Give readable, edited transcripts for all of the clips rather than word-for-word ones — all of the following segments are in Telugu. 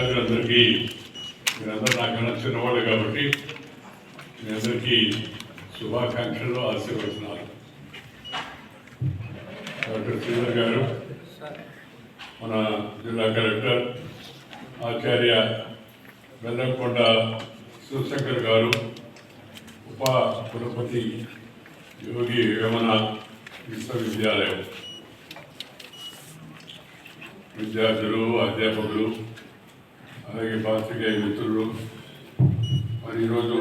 అందరికీ మీరందరూ నాకన్నా చిన్నవాళ్ళు కాబట్టి మీ అందరికీ శుభాకాంక్షలు ఆశీర్వచనాలు. డాక్టర్ శ్రీధర్ గారు, మన జిల్లా కలెక్టర్ ఆచార్య బెల్లంకొండ శివశంకర్ గారు, ఉప కులపతి యోగి వేమన విశ్వవిద్యాలయం విద్యార్థులు, అధ్యాపకులు, అలాగే పాత్రికేయ మిత్రులు, మరి ఈరోజు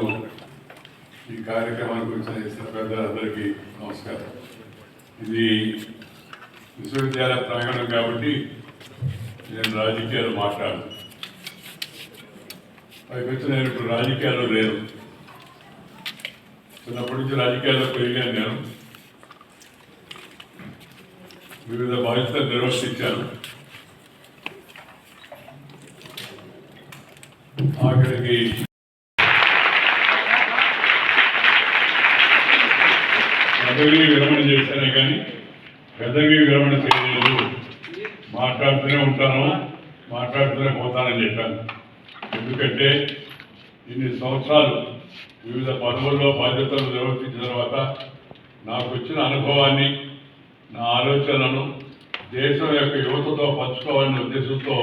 ఈ కార్యక్రమానికి వచ్చిన పెద్దలందరికీ నమస్కారం. ఇది విశ్వవిద్యాలయ ప్రాంగణం కాబట్టి నేను రాజకీయాలు మాట్లాడను. పైకొచ్చి నేను ఇప్పుడు రాజకీయాల్లో లేను. చిన్నప్పటి నుంచి రాజకీయాల్లో పెరిగాను. నేను వివిధ బాధ్యతలు నిర్వర్తించాను. ఆఖరికి పదవి విరమణ చేశానే కానీ పెద్దవి విరమణ చేయలేదు. మాట్లాడుతూనే ఉంటాను, మాట్లాడుతూనే పోతానని చెప్పాను. ఎందుకంటే ఇన్ని సంవత్సరాలు వివిధ పదవుల్లో బాధ్యతలు నిర్వర్తించిన తర్వాత నాకు వచ్చిన అనుభవాన్ని, నా ఆలోచనలను దేశం యొక్క యువతతో పంచుకోవాలనే ఉద్దేశంతో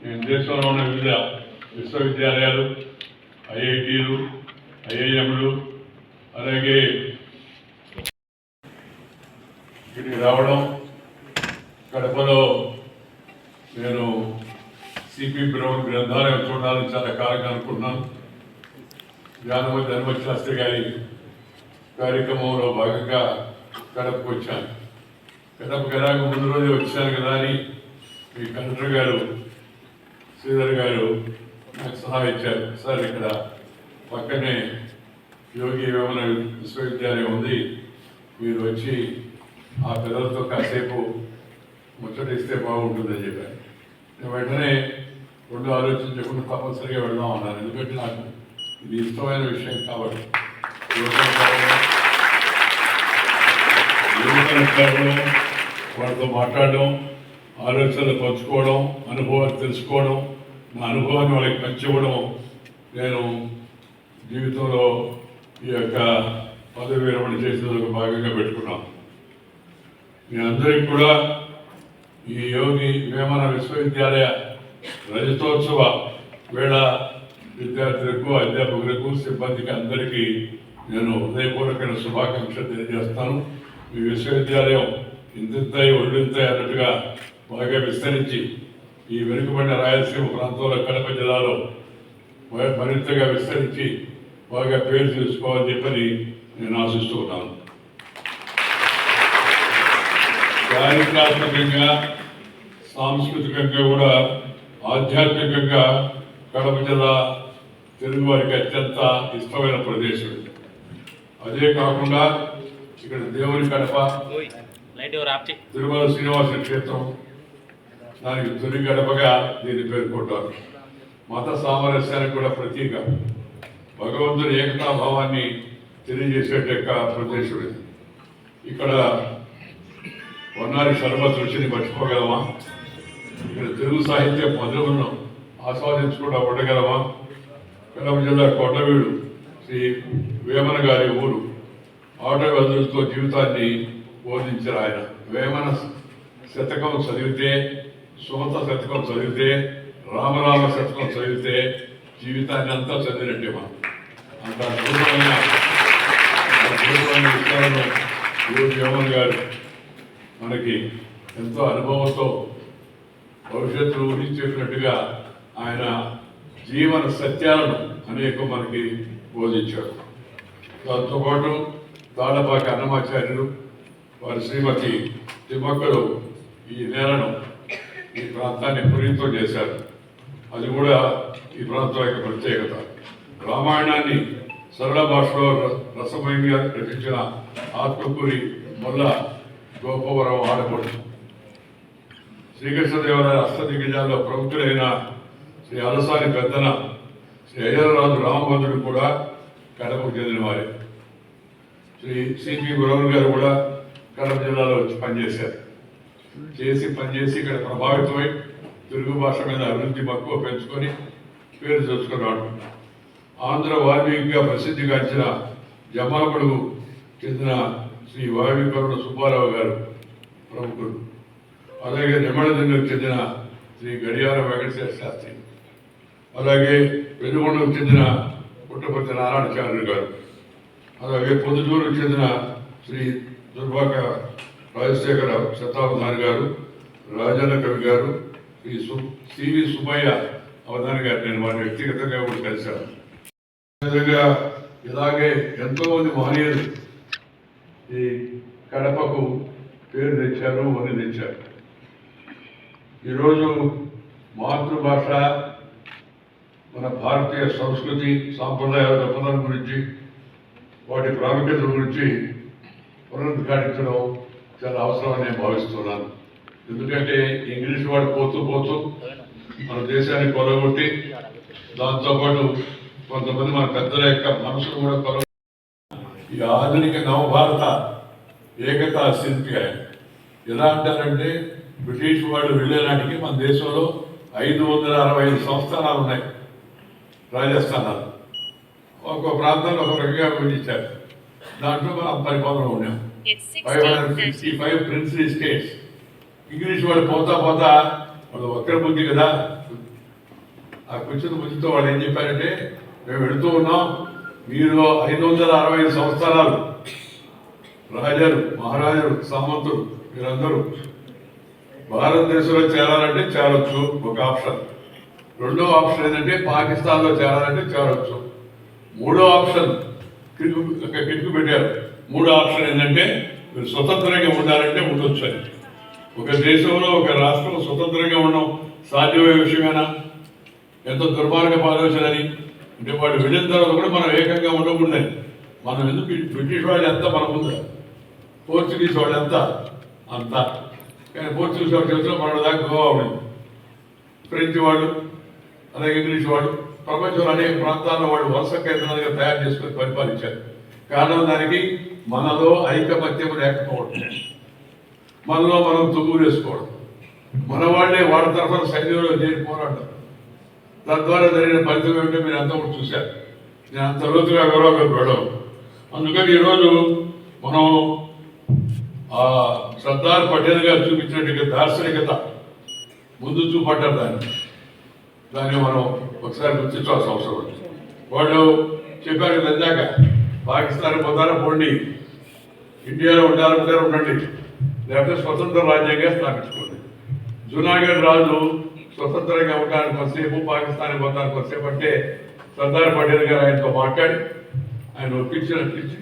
నేను దేశంలో ఉన్న వివిధ విశ్వవిద్యాలయాలు, ఐఐటీలు, ఐఐఎంలు, అలాగే ఇక్కడికి రావడం, కడపలో నేను సిపి బ్రౌన్ గ్రంథాలయం చూడాలని చాలా కాలంగా అనుకున్నాను. జ్ఞానమతి హనుమతి శాస్త్రి గారి కార్యక్రమంలో భాగంగా కడపకు వచ్చాను. కడపకు ఎలాగో ముందు రోజే వచ్చాను కదా అని మీ కలెక్టర్ గారు శ్రీధర్ గారు నాకు సలహా ఇచ్చారు. సార్, ఇక్కడ పక్కనే యోగి వేమన విశ్వవిద్యాలయం ఉంది, మీరు వచ్చి ఆ పిల్లలతో కాసేపు ముచ్చటిస్తే బాగుంటుందని చెప్పాను. నేను వెంటనే రెండు ఆలోచించకుండా తప్పనిసరిగా వెళ్దాం అన్నాను. ఎందుకంటే నాకు ఇది ఇష్టమైన విషయం కాబట్టి. వాళ్ళతో మాట్లాడడం, ఆలోచనలు పంచుకోవడం, అనుభవాలు తెలుసుకోవడం, నా అనుభవాన్ని వాళ్ళకి పంచివ్వడం నేను జీవితంలో ఈ యొక్క పదవి విరమణ చేసేందుకు భాగంగా పెట్టుకున్నాను. మీ అందరికీ కూడా ఈ యోగి వేమన విశ్వవిద్యాలయ రజతోత్సవ వేళ విద్యార్థులకు, అధ్యాపకులకు, సిబ్బందికి అందరికీ నేను హృదయపూర్వకమైన శుభాకాంక్షలు తెలియజేస్తాను. ఈ విశ్వవిద్యాలయం ఇంతింతాయి ఒళ్ళింతాయి అన్నట్టుగా బాగా విస్తరించి ఈ వెనుకబడిన రాయలసీమ ప్రాంతంలో కడప జిల్లాలో మరింతగా విస్తరించి బాగా పేరు తెలుసుకోవాలని చెప్పని నేను ఆశిస్తూ ఉన్నాను. చారిత్రాత్మకంగా, సాంస్కృతికంగా కూడా, ఆధ్యాత్మికంగా కడప జిల్లా తెలుగు వారికి అత్యంత ఇష్టమైన ప్రదేశం. అదే కాకుండా ఇక్కడ దేవుని కడప, తిరుమల శ్రీనివాస క్షేత్రం, దానికి తొలి గడపగా దీన్ని పేర్కొంటారు. మత సామరస్యానికి కూడా ప్రతీక, భగవంతుని ఏకతాభావాన్ని తెలియజేసేట యొక్క ప్రదేశం ఇది. ఇక్కడ వన్నారి షర్బత్ రుచిని మర్చిపోగలమా? ఇక్కడ తెలుగు సాహిత్య మధురములను ఆస్వాదించకుండా ఉండగలమా? కడప జిల్లా కొండవీడు శ్రీ వేమన గారి ఊరు. ఆటవదులతో జీవితాన్ని బోధించారు ఆయన. వేమన శతకం చదివితే, సుమత శతకం చదివితే, రామరామ శతకం చదివితే జీవితాన్ని అంతా చదివినట్టే. మనం అంత అద్భుతమైన విషయాలను యోగి వేమన్ గారు మనకి ఎంతో అనుభవంతో భవిష్యత్తు ఊహించేసినట్టుగా ఆయన జీవన సత్యాలను అనేకం మనకి బోధించారు. దాంతోపాటు తాళపాక అన్నమాచార్యులు, వారి శ్రీమతి తిమ్మక్కలు ఈ నేలను, ఈ ప్రాంతాన్ని పునీతం చేశారు. అది కూడా ఈ ప్రాంతం యొక్క ప్రత్యేకత. రామాయణాన్ని సరళ భాషలో రసమయంగా రచించిన ఆత్మకూరి మొల్ల గోపవరం ఆడపడు. శ్రీకృష్ణదేవరాయ అష్టదిగ్గజాల్లో ప్రముఖులైన శ్రీ అలసాని పెద్దన, శ్రీ అయ్యరాజు రామభద్రుడు కూడా కడపకు చెందిన వారే. శ్రీ సిపి గురవన్ గారు కూడా కడప జిల్లాలో వచ్చి పనిచేశారు. పనిచేసి ఇక్కడ ప్రభావితమై తెలుగు భాష మీద అభివృద్ధి మక్కువ పెంచుకొని పేరు తెచ్చుకున్నాడు. ఆంధ్ర వాల్మీకిగా ప్రసిద్ధిగాంచిన జమ్మాకుడుకు చెందిన శ్రీ వాయుకరుణ సుబ్బారావు గారు ప్రముఖుడు. అలాగే నిమ్మళదిన్నకు చెందిన శ్రీ గడియార వెంకటేశ్వర శాస్త్రి, అలాగే వెలుగొండకు చెందిన పుట్టపర్తి నారాయణచార్యులు గారు, అలాగే పొద్దుటూరుకు చెందిన శ్రీ దుర్భాక రాజశేఖర శతావధాని గారు, రాజన్న కవి గారు, శ్రీ సివి సుబ్బయ్య అవధాని గారు. నేను వారిని వ్యక్తిగతంగా కూడా కలిశాను. విధంగా ఇలాగే ఎంతోమంది మహనీయులు ఈ కడపకు పేరు తెచ్చారు, వని తెచ్చారు. ఈరోజు మాతృభాష, మన భారతీయ సంస్కృతి సాంప్రదాయాల గొప్పతనం గురించి, వాటి ప్రాముఖ్యత గురించి పునరుద్ఘాటించడం చాలా అవసరమని నేను భావిస్తున్నాను. ఎందుకంటే ఇంగ్లీష్ వాడు పోతూ పోతూ మన దేశాన్ని కొలగొట్టి, దాంతోపాటు కొంతమంది మన పెద్దల యొక్క మనసును కూడా కొలగొట్టి ఈ ఆధునిక నవభారత ఏకతా శిల్పి ఆయన. ఎలా అంటారంటే బ్రిటిష్ వాళ్ళు వెళ్ళే నాటికి మన దేశంలో 565 సంస్థానాలు ఉన్నాయి, రాజస్థానాలు. ఒక్కో ప్రాంతంలో ఒక రకంగా విభజించారు. దాంట్లో మనం పరిపాలన ఉన్నాం. 565 ప్రిన్స్లీ స్టేట్స్. ఇంగ్లీష్ వాళ్ళు పోతా పోతా వాళ్ళు వక్ర బుద్ధి కదా, ఆ కూర్చున్న బుద్ధితో వాళ్ళు ఏం చెప్పారంటే, మేము వెళుతూ ఉన్నాం, మీరు 565 సంవత్సరాలు రాజాలు, మహారాజులు, సామంతులు మీరందరూ భారతదేశంలో చేరాలంటే చేరొచ్చు, ఒక ఆప్షన్. రెండో ఆప్షన్ ఏంటంటే పాకిస్తాన్లో చేరాలంటే చేరొచ్చు. మూడో ఆప్షన్ కిటుకు పెట్టారు. మూడో ఆప్షన్ ఏంటంటే మీరు స్వతంత్రంగా ఉండాలంటే ఉండొచ్చు అని. ఒక దేశంలో ఒక రాష్ట్రం స్వతంత్రంగా ఉండడం సాధ్యమయ్యే విషయమేనా? ఎంతో దుర్మార్గపు ఆలోచనని. అంటే వాళ్ళు వెళ్ళిన తర్వాత కూడా మనం ఏకంగా ఉండకూడదని. మనం ఎందుకు బ్రిటిష్ వాళ్ళు ఎంత మన ముందు, పోర్చుగీస్ వాళ్ళు ఎంత అంతా. కానీ పోర్చుగీస్ వాళ్ళ చేతిలో మన దాకా గోవా ఉండింది. ఫ్రెంచ్ వాళ్ళు, అలాగే ఇంగ్లీష్ వాళ్ళు ప్రపంచంలో అనేక ప్రాంతాల్లో వాళ్ళు వలస కేంద్రాలుగా తయారు చేసుకొని పరిపాలించారు. కారణం దానికి మనలో ఐకమత్యం లేకపోవడం, మనలో మనం తుమ్ము వేసుకోవడం, మన వాళ్ళే వాళ్ళ తరఫున సైన్యంలో చేరి పోరాడడం. తద్వారా జరిగిన ఫలితం ఏమిటో మీరు అంతా కూడా చూశారు. నేను అంత లోతుగా గౌరవంగా వెళ్ళాం. అందుకని ఈరోజు మనం సర్దార్ పటేల్ గారు చూపించినట్టుగా దార్శనికత, ముందు చూపడ్డారు దాన్ని మనం ఒకసారి గుర్తించాల్సిన అవసరం ఉంది. వాళ్ళు చెప్పారు ఇందాక, పాకిస్తాన్ పోతారా పోండి, ఇండియాలో ఉండాలంటారా ఉండండి, లేకపోతే స్వతంత్ర రాజ్యంగా స్థాపించుకోండి. జునాగఢ్ రాజు స్వతంత్రంగా ఉండడానికి కొంతసేపు, పాకిస్తాన్ పోతానికి కొంతసేపు అంటే సర్దార్ పటేల్ గారు ఆయనతో మాట్లాడి ఆయన ఒప్పించి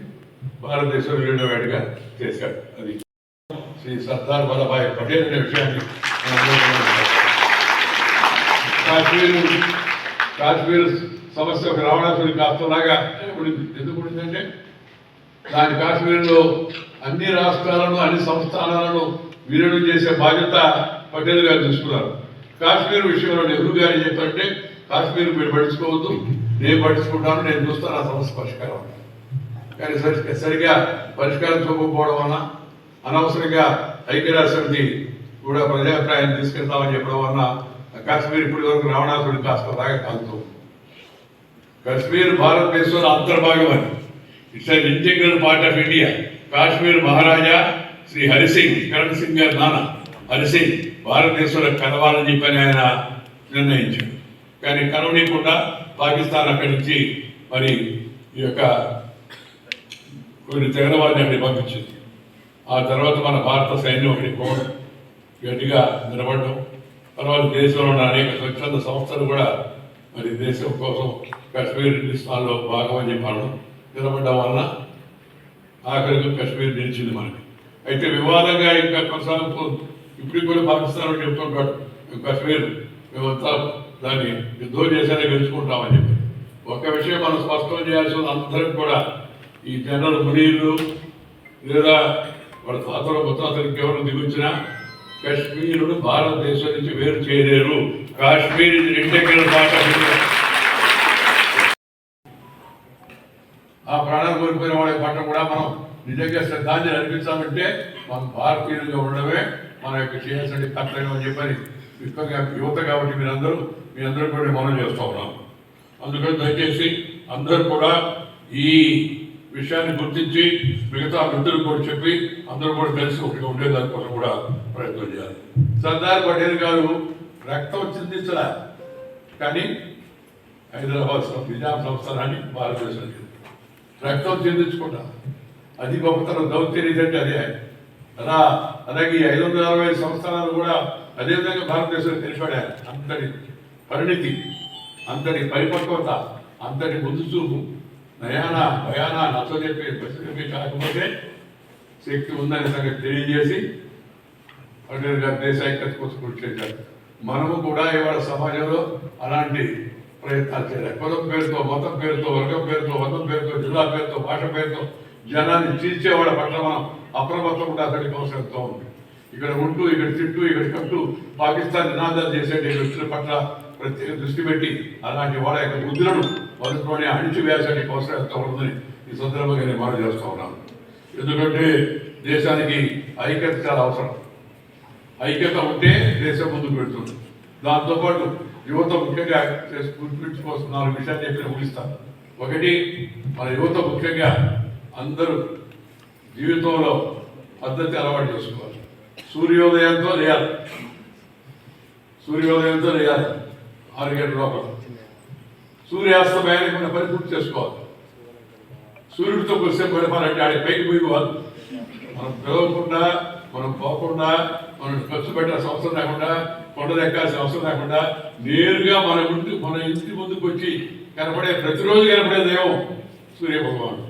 భారతదేశం విలీనవాడిగా చేశాడు. అది శ్రీ సర్దార్ వల్లభాయ్ పటేల్ అనే విషయాన్ని కాశ్మీర్ సమస్య ఒక రావణాసుడి కాస్తలాగా ఎందుకు ఉండిందంటే, దాని కాశ్మీర్లో అన్ని రాష్ట్రాలను, అన్ని సంస్థానాలను విలీనం చేసే బాధ్యత పటేల్ గారు తీసుకున్నారు. కాశ్మీర్ విషయంలో నెహ్రూ గారు చెప్పారంటే, కాశ్మీర్ మీరు పట్టించుకోవద్దు, నేను పట్టించుకుంటాను, నేను చూస్తాను ఆ సమస్య పరిష్కారం. కానీ సరిగా పరిష్కారం చూపకపోవడం వలన, అనవసరంగా ఐక్యరాజ్య సమితి కూడా ప్రజాభిప్రాయాన్ని తీసుకెళ్తామని చెప్పడం వలన కాశ్మీర్ ఇప్పటి వరకు రావణాసుడి కాస్తలాగా కాలుతూ. కాశ్మీర్ భారతదేశంలో అంతర్భాగం అని, it's an integral part of India. Kashmir మహారాజా శ్రీ హరిసింగ్, కరణ్ సింగ్ గారి నాన్న హరిసింగ్ భారతదేశంలో కలవాలని చెప్పని ఆయన నిర్ణయించాడు. కానీ కలవనీయకుండా పాకిస్తాన్ అక్కడి నుంచి మరి ఈ యొక్క కొన్ని తెగలవారిని అక్కడికి పంపించింది. ఆ తర్వాత మన భారత సైన్యం అక్కడికి పోవడం, గట్టిగా నిలబడడం, తర్వాత దేశంలో ఉన్న అనేక స్వచ్ఛంద సంస్థలు కూడా మరి దేశం కోసం కాశ్మీర్ హిందుస్థాన్లో భాగం అని చెప్పడం నిలబడడం వలన ఆఖరికి కాశ్మీర్ నిలిచింది మనకి. అయితే వివాదంగా ఇంకా కొనసాగుతుంది. ఇప్పటికి కూడా పాకిస్తాన్ చెప్తుంటాడు, కాశ్మీర్ మేమంతా దాన్ని యుద్ధం చేసేనే గెలుచుకుంటామని చెప్పి. ఒక విషయం మనం స్పష్టం చేయాల్సిన అందరికి కూడా, ఈ జనరల్ మునీర్లు లేదా వాళ్ళ తాతలు ముత్తాతలకి ఎవరు దిగుచ్చినా కాశ్మీరును భారతదేశం నుంచి వేరు చేయలేరు. Kashmir integral part of India. ఆ ప్రాణాలు కోల్పోయిన వాళ్ళ పట్ల కూడా మనం నిజంగా శ్రద్ధాంజలి అర్పించాలంటే మనం భారతీయులుగా ఉండడమే మన యొక్క చేయాల్సిన కర్తవ్యం అని చెప్పని యువత కాబట్టి మీ అందరూ కూడా మనం చేస్తూ ఉన్నాం. అందుకని దయచేసి అందరూ కూడా ఈ విషయాన్ని గుర్తించి మిగతా వృద్ధులు కూడా చెప్పి అందరూ కూడా కలిసి ఒకటిగా ఉండేదానికోసం కూడా ప్రయత్నం చేయాలి. సర్దార్ పటేల్ గారు రక్తం చిందించడా, కానీ హైదరాబాద్ నిజాం సంస్థానాన్ని భారతదేశానికి రక్తం చెందించుకుంటా. అది గొప్పతనం, దౌత్యం అంటే అదే. అలాగే 565 సంస్థానాలు కూడా అదేవిధంగా భారతదేశంలో తెలిపాడారు. అంతటి పరిణితి, అంతటి పరిపక్వత, అంతటి ముందు చూపు, నయాన భయాన నచ్చజెప్పి కాకపోతే శక్తి ఉందనే సంగతి తెలియజేసి పటేల్ గారు దేశ ఐక్యత కోసం కృషి చేశారు. మనము కూడా ఇవాళ సమాజంలో అలాంటి ప్రయత్నాలు చేయాలి. కులం పేరుతో, మతం పేరుతో, వర్గం పేరుతో, వర్గం పేరుతో, జిల్లా పేరుతో, భాష పేరుతో జనాన్ని చీల్చేవాళ్ళ పట్ల మనం అప్రమత్తంగా అక్కడికి అవసరంతో ఉంది. ఇక్కడ ఉంటూ, ఇక్కడ తిట్టు, ఇక్కడ కట్టు పాకిస్తాన్ నినాదాలు చేసే వ్యక్తుల పట్ల ప్రత్యేక దృష్టి పెట్టి అలాంటి వాళ్ళ యొక్క బుద్ధులను మొదట్లోనే అణిచివేయడానికి అవసరంతో ఉందని ఈ సందర్భంగా నేను మనం చేస్తూ ఉన్నాను. ఎందుకంటే దేశానికి ఐక్యత చాలా అవసరం. ఐక్యత ఉంటే దేశం ముందుకు వెళ్తుంది. దాంతోపాటు యువత ముఖ్యంగా గుర్తుంచుకోవాల్సిన 4 విషయాలు చెప్పి ముగిస్తాను. ఒకటి, మన యువత ముఖ్యంగా అందరూ జీవితంలో పద్ధతి అలవాటు చేసుకోవాలి. సూర్యోదయంతో లేయాలి. 6 గంటల లోపల సూర్యాస్తమయానికి మనం పని పూర్తి చేసుకోవాలి. సూర్యుడితో కొద్దిసేపు గడపాలంటే ఆడే పైకి పోయి వాళ్ళు మనం పిలవకుండా, మనం పోకుండా, మనం ఖర్చు పెట్టాల్సిన అవసరం లేకుండా, కొండలు ఎక్కాల్సిన అవసరం లేకుండా నేరుగా మన ఇంటి ముందుకు వచ్చి ప్రతిరోజు కనపడే దైవం సూర్య భగవానుడు.